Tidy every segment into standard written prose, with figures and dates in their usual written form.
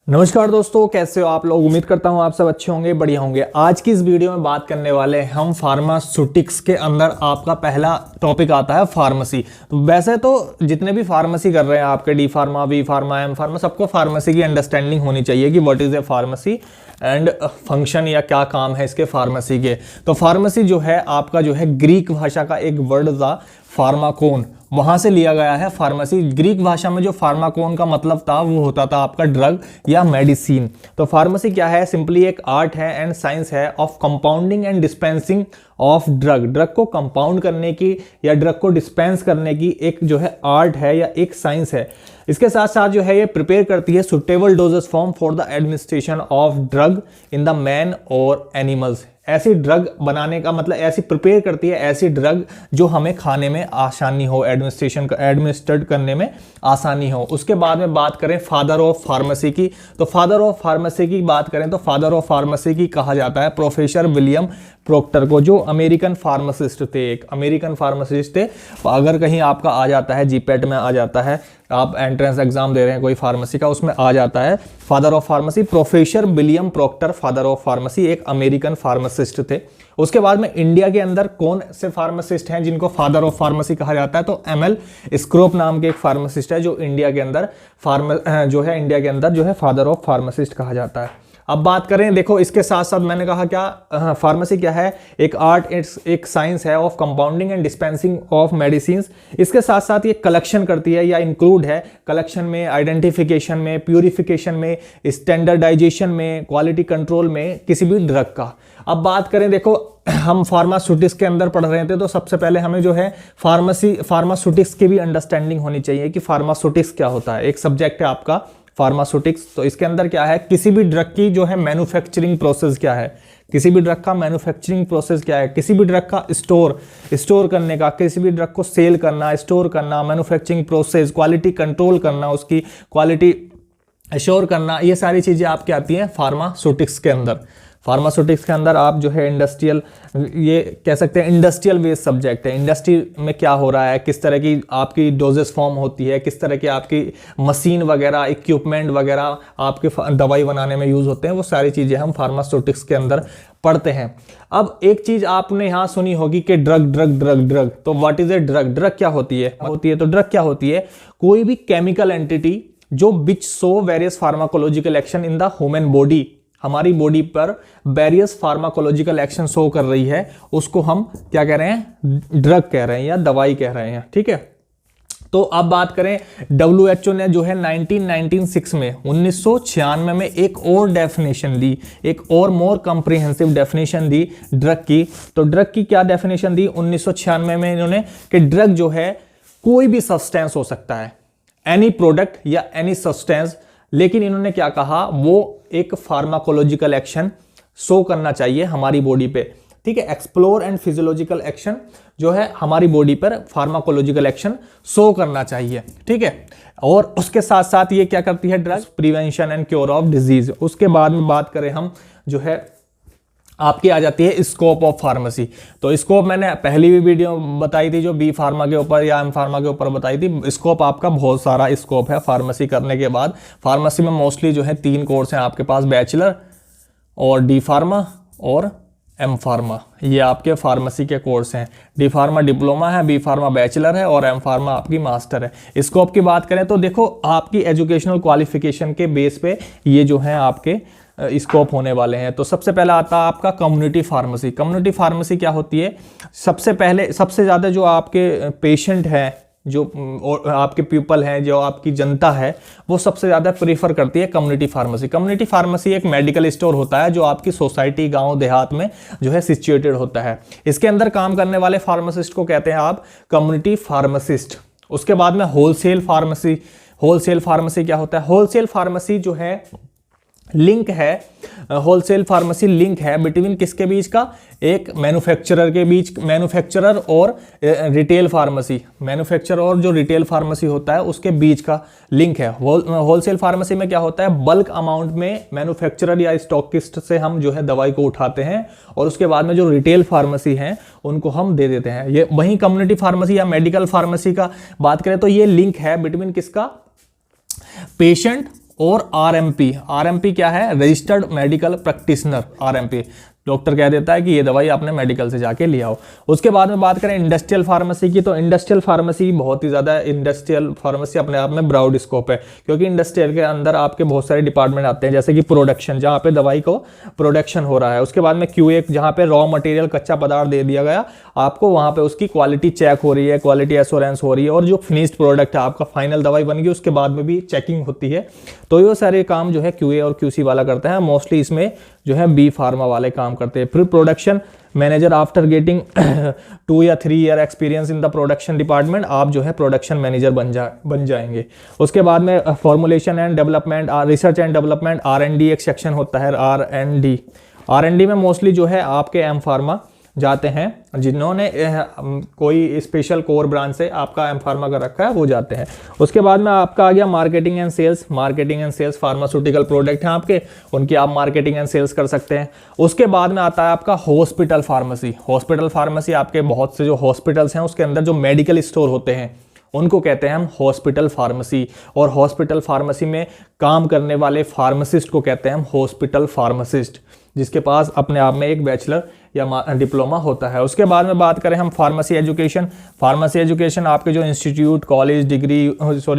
नमस्कार दोस्तों, कैसे हो आप लोग। उम्मीद करता हूँ आप सब अच्छे होंगे, बढ़िया होंगे। आज की इस वीडियो में बात करने वाले हैं हम फार्मास्यूटिक्स के अंदर आपका पहला टॉपिक आता है फार्मेसी। तो वैसे तो जितने भी फार्मेसी कर रहे हैं आपके D pharma, B pharma, M pharma, सबको फार्मेसी की अंडरस्टैंडिंग होनी चाहिए कि what is a pharmacy and function या क्या काम है इसके फार्मेसी के। तो फार्मेसी जो है आपका जो है ग्रीक भाषा का एक वर्ड था फार्माकोन, वहां से लिया गया है फार्मेसी। ग्रीक भाषा में जो फार्माकोन का मतलब था वो होता था आपका ड्रग या मेडिसिन। तो फार्मेसी क्या है? सिंपली एक आर्ट है एंड साइंस है of compounding and dispensing of drug. Drug को कंपाउंड करने की या ड्रग को डिस्पेंस करने की एक जो है आर्ट है या एक साइंस है। इसके साथ साथ जो है ये प्रिपेयर करती है suitable doses form for the administration of drug in the man और एनिमल्स। ऐसी ड्रग बनाने का मतलब ऐसी प्रिपेयर करती है ऐसी ड्रग जो हमें खाने में आसानी हो, एडमिनिस्ट्रेट करने में आसानी हो। उसके बाद में बात करें फादर ऑफ फार्मेसी की, तो फादर ऑफ फार्मेसी की बात करें तो फादर ऑफ फार्मेसी की कहा जाता है प्रोफेसर विलियम प्रोक्टर को, जो अमेरिकन फार्मासिस्ट थे, एक अमेरिकन फार्मासिस्ट थे। अगर कहीं आपका आ जाता है जीपेट में आ जाता है, आप एंट्रेंस एग्जाम दे रहे हैं कोई फार्मेसी का, उसमें आ जाता है father of pharmacy professor William proctor, father of pharmacy, एक अमेरिकन फार्मासिस्ट थे। उसके बाद में इंडिया के अंदर कौन से फार्मासिस्ट हैं जिनको फादर ऑफ फार्मेसी कहा जाता है? तो एमएल स्क्रोप नाम के एक फार्मासिस्ट है जो इंडिया के अंदर फादर ऑफ फार्मासिस्ट कहा जाता है। अब बात करें, देखो इसके साथ साथ मैंने कहा क्या फार्मेसी क्या है? एक आर्ट, एक साइंस है of compounding and dispensing of medicine. इसके साथ साथ ये कलेक्शन करती है या इंक्लूड है कलेक्शन में, आइडेंटिफिकेशन में, प्यूरिफिकेशन में, स्टैंडर्डाइजेशन में, क्वालिटी कंट्रोल में किसी भी ड्रग का। अब बात करें, देखो हम फार्मास्यूटिक्स के अंदर पढ़ रहे थे तो सबसे पहले हमें जो है फार्मास्यूटिक्स की भी अंडरस्टैंडिंग होनी चाहिए कि फार्मास्यूटिक्स क्या होता है। एक सब्जेक्ट है आपका फार्मास्यूटिक्स, तो इसके अंदर क्या है? किसी भी ड्रग की जो है मैन्युफैक्चरिंग प्रोसेस क्या है, किसी भी ड्रग का मैन्युफैक्चरिंग प्रोसेस क्या है, किसी भी ड्रग का स्टोर करने का, किसी भी ड्रग को सेल करना, स्टोर करना, मैन्युफैक्चरिंग प्रोसेस, क्वालिटी कंट्रोल करना, उसकी क्वालिटी एश्योर करना, ये सारी चीजें आपकी आती हैं फार्मास्यूटिक्स के अंदर। फार्मास्यूटिक्स के अंदर आप जो है इंडस्ट्रियल, ये कह सकते हैं इंडस्ट्रियल बेस्ड सब्जेक्ट है। इंडस्ट्री में क्या हो रहा है, किस तरह की आपकी डोजेस फॉर्म होती है, किस तरह की आपकी मशीन वगैरह, इक्विपमेंट वगैरह आपके दवाई बनाने में यूज होते हैं, वो सारी चीजें हम फार्मास्यूटिक्स के अंदर पढ़ते हैं। अब एक चीज आपने यहाँ सुनी होगी कि ड्रग ड्रग ड्रग ड्रग, तो what is a drug? Drug क्या होती है? तो ड्रग क्या होती है? कोई भी केमिकल एंटिटी जो which show various pharmacological action in the human body, हमारी बॉडी पर वेरियस फार्माकोलॉजिकल एक्शन शो कर रही है, उसको हम क्या कह रहे हैं? ड्रग कह रहे हैं या दवाई कह रहे हैं। ठीक है, तो अब बात करें, WHO ने जो है 1996 में 1996 में एक और डेफिनेशन दी, एक और मोर कॉम्प्रिहेंसिव डेफिनेशन दी ड्रग की। तो ड्रग की क्या डेफिनेशन दी 1996 में इन्होंने? कि ड्रग जो है कोई भी सब्सटेंस हो सकता है, एनी प्रोडक्ट या एनी सब्सटेंस, लेकिन इन्होंने क्या कहा? वो एक फार्माकोलॉजिकल एक्शन शो करना चाहिए हमारी बॉडी पे। ठीक है, एक्सप्लोर एंड फिजियोलॉजिकल एक्शन जो है हमारी बॉडी पर फार्माकोलॉजिकल एक्शन शो करना चाहिए। ठीक है, और उसके साथ साथ ये क्या करती है drug? Prevention and cure of disease. उसके बाद में बात करें हम, जो है आपकी आ जाती है स्कोप ऑफ फार्मेसी। तो स्कोप मैंने पहली भी वीडियो बताई थी जो बी फार्मा के ऊपर या एम फार्मा के ऊपर बताई थी। स्कोप आपका बहुत सारा स्कोप है फार्मेसी करने के बाद। फार्मेसी में मोस्टली जो है 3 कोर्स हैं आपके पास, बैचलर और डी फार्मा और एम फार्मा, ये आपके फार्मेसी के कोर्स हैं। डी फार्मा डिप्लोमा है, बी फार्मा बैचलर है और एम फार्मा आपकी मास्टर है। स्कोप की बात करें तो देखो आपकी एजुकेशनल क्वालिफिकेशन के बेस पे ये जो है आपके स्कोप होने वाले हैं। तो सबसे पहला आता है आपका कम्युनिटी फार्मेसी। कम्युनिटी फार्मेसी क्या होती है? सबसे पहले सबसे ज़्यादा जो आपके पेशेंट हैं, जो आपके पीपल हैं, जो आपकी जनता है, वो सबसे ज़्यादा प्रीफर करती है कम्युनिटी फार्मेसी। कम्युनिटी फार्मेसी एक मेडिकल स्टोर होता है जो आपकी सोसाइटी, गांव देहात में जो है सिचुएटेड होता है। इसके अंदर काम करने वाले फार्मासिस्ट को कहते हैं आप कम्युनिटी फार्मासिस्ट। उसके बाद में होलसेल फार्मेसी। होलसेल फार्मेसी क्या होता है? होलसेल फार्मेसी जो है लिंक है, होलसेल फार्मेसी लिंक है बिटवीन किसके बीच का? एक मैन्युफैक्चरर के बीच, मैन्युफैक्चरर और रिटेल फार्मेसी, मैन्युफैक्चरर और जो रिटेल फार्मेसी होता है उसके बीच का लिंक है। होलसेल फार्मेसी में क्या होता है? बल्क अमाउंट में मैन्युफैक्चरर या स्टॉकिस्ट से हम जो है दवाई को उठाते हैं और उसके बाद में जो रिटेल फार्मेसी हैं उनको हम दे देते हैं। ये वहीं कम्युनिटी फार्मेसी या मेडिकल फार्मेसी का बात करें तो ये लिंक है बिटवीन किसका? पेशेंट और आरएमपी क्या है? Registered medical practitioner, RMP. Doctor कह देता है कि ये दवाई आपने मेडिकल से जाके ले आओ। उसके बाद में बात करें इंडस्ट्रियल फार्मेसी की, तो इंडस्ट्रियल फार्मेसी बहुत ही ज़्यादा, इंडस्ट्रियल फार्मेसी अपने आप में ब्रॉड स्कोप है, क्योंकि इंडस्ट्रियल के अंदर आपके बहुत सारे डिपार्टमेंट आते हैं, जैसे कि प्रोडक्शन, जहाँ पे दवाई को प्रोडक्शन हो रहा है। उसके बाद में क्यूए, जहाँ पे रॉ मटेरियल, कच्चा पदार्थ दे दिया गया आपको, वहाँ पे उसकी क्वालिटी चेक हो रही है, क्वालिटी एश्योरेंस हो रही है, और जो फिनिश्ड प्रोडक्ट है आपका, फाइनल दवाई बन गई, उसके बाद में भी चेकिंग होती है। तो ये सारे काम जो है क्यूए और क्यूसी वाला करता है। मोस्टली इसमें जो है बी फार्मा वाले काम करते हैं। फिर प्रोडक्शन मैनेजर, आफ्टर गेटिंग 2 या 3 year experience in the production department, आप जो है प्रोडक्शन मैनेजर बन जाएंगे। उसके बाद में formulation and development, research and development, R&D एक सेक्शन होता है, R&D में मोस्टली जो है आपके एम फार्मा जाते हैं, जिन्होंने कोई स्पेशल कोर ब्रांच से आपका एम फार्मा कर रखा है, वो जाते हैं। उसके बाद में आपका आ गया marketing and sales, pharmaceutical product हैं आपके, उनकी आप मार्केटिंग एंड सेल्स कर सकते हैं। उसके बाद में आता है आपका हॉस्पिटल फार्मेसी, आपके बहुत से जो हॉस्पिटल्स हैं उसके अंदर जो मेडिकल स्टोर होते हैं उनको कहते हैं हम हॉस्पिटल फार्मेसी, और हॉस्पिटल फार्मेसी में काम करने वाले फार्मासिस्ट को कहते हैं हम हॉस्पिटल फार्मासिस्ट, जिसके पास अपने आप में एक बैचलर या डिप्लोमा होता है। उसके बाद में बात करें हम फार्मेसी एजुकेशन आपके जो इंस्टीट्यूट, कॉलेज,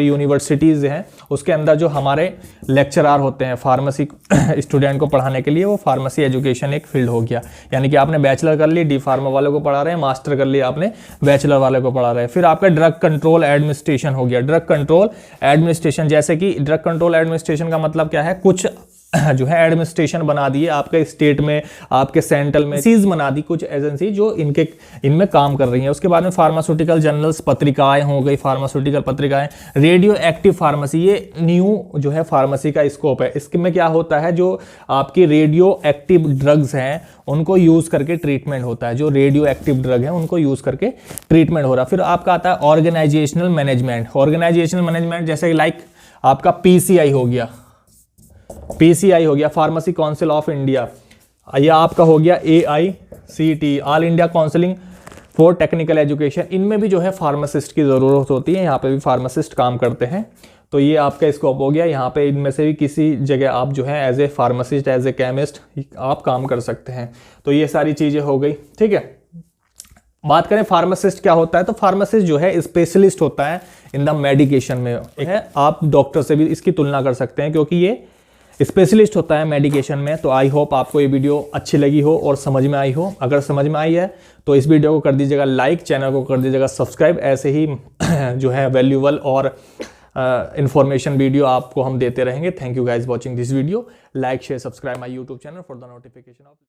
यूनिवर्सिटीज़ हैं, उसके अंदर जो हमारे लेक्चरार होते हैं फार्मेसी स्टूडेंट को पढ़ाने के लिए, वो फार्मेसी एजुकेशन एक फील्ड हो गया। यानी कि आपने बैचलर कर ली, डी फार्मा वालों को पढ़ा रहे हैं, मास्टर कर लिया आपने, बैचलर वाले को पढ़ा रहे हैं। फिर आपका ड्रग कंट्रोल एडमिनिस्ट्रेशन हो गया। ड्रग कंट्रोल एडमिनिस्ट्रेशन, जैसे कि ड्रग कंट्रोल एडमिनिस्ट्रेशन का मतलब क्या है? कुछ जो है एडमिनिस्ट्रेशन बना दिए आपके स्टेट में, आपके सेंट्रल में, सीज बना दी कुछ एजेंसी जो इनमें काम कर रही हैं। उसके बाद में फार्मास्यूटिकल जर्नल्स, पत्रिकाएं हो गई, फार्मास्यूटिकल पत्रिकाएं। रेडियो एक्टिव फार्मेसी, ये न्यू जो है फार्मेसी का स्कोप है। इसमें क्या होता है, जो आपकी रेडियो एक्टिव ड्रग्स हैं उनको यूज करके ट्रीटमेंट होता है, जो रेडियो एक्टिव ड्रग है उनको यूज करके ट्रीटमेंट हो रहा है। फिर आपका आता है ऑर्गेनाइजेशनल मैनेजमेंट, जैसे लाइक आपका PCI हो गया, फार्मेसी काउंसिल ऑफ इंडिया, या आपका हो गया AICT, all India counselling for technical education. इनमें भी जो है फार्मासिस्ट की ज़रूरत होती है, यहाँ पे भी फार्मासिस्ट काम करते हैं। तो ये आपका स्कोप हो गया। यहाँ पे इनमें से भी किसी जगह आप जो है as a pharmacist, as a chemist आप काम कर सकते हैं। तो ये सारी चीज़ें हो गई, ठीक है। बात करें फार्मासिस्ट क्या होता है, तो फार्मासिस्ट जो है स्पेशलिस्ट होता है इन द मेडिकेशन में, है आप डॉक्टर से भी इसकी तुलना कर सकते हैं, क्योंकि ये स्पेशलिस्ट होता है मेडिकेशन में। तो आई होप आपको ये वीडियो अच्छी लगी हो और समझ में आई हो। अगर समझ में आई है तो इस वीडियो को कर दीजिएगा लाइक, चैनल को कर दीजिएगा सब्सक्राइब। ऐसे ही जो है वैल्यूबल और इंफॉर्मेशन वीडियो आपको हम देते रहेंगे। Thank you guys watching this video. Like, share, subscribe my YouTube channel for the notification of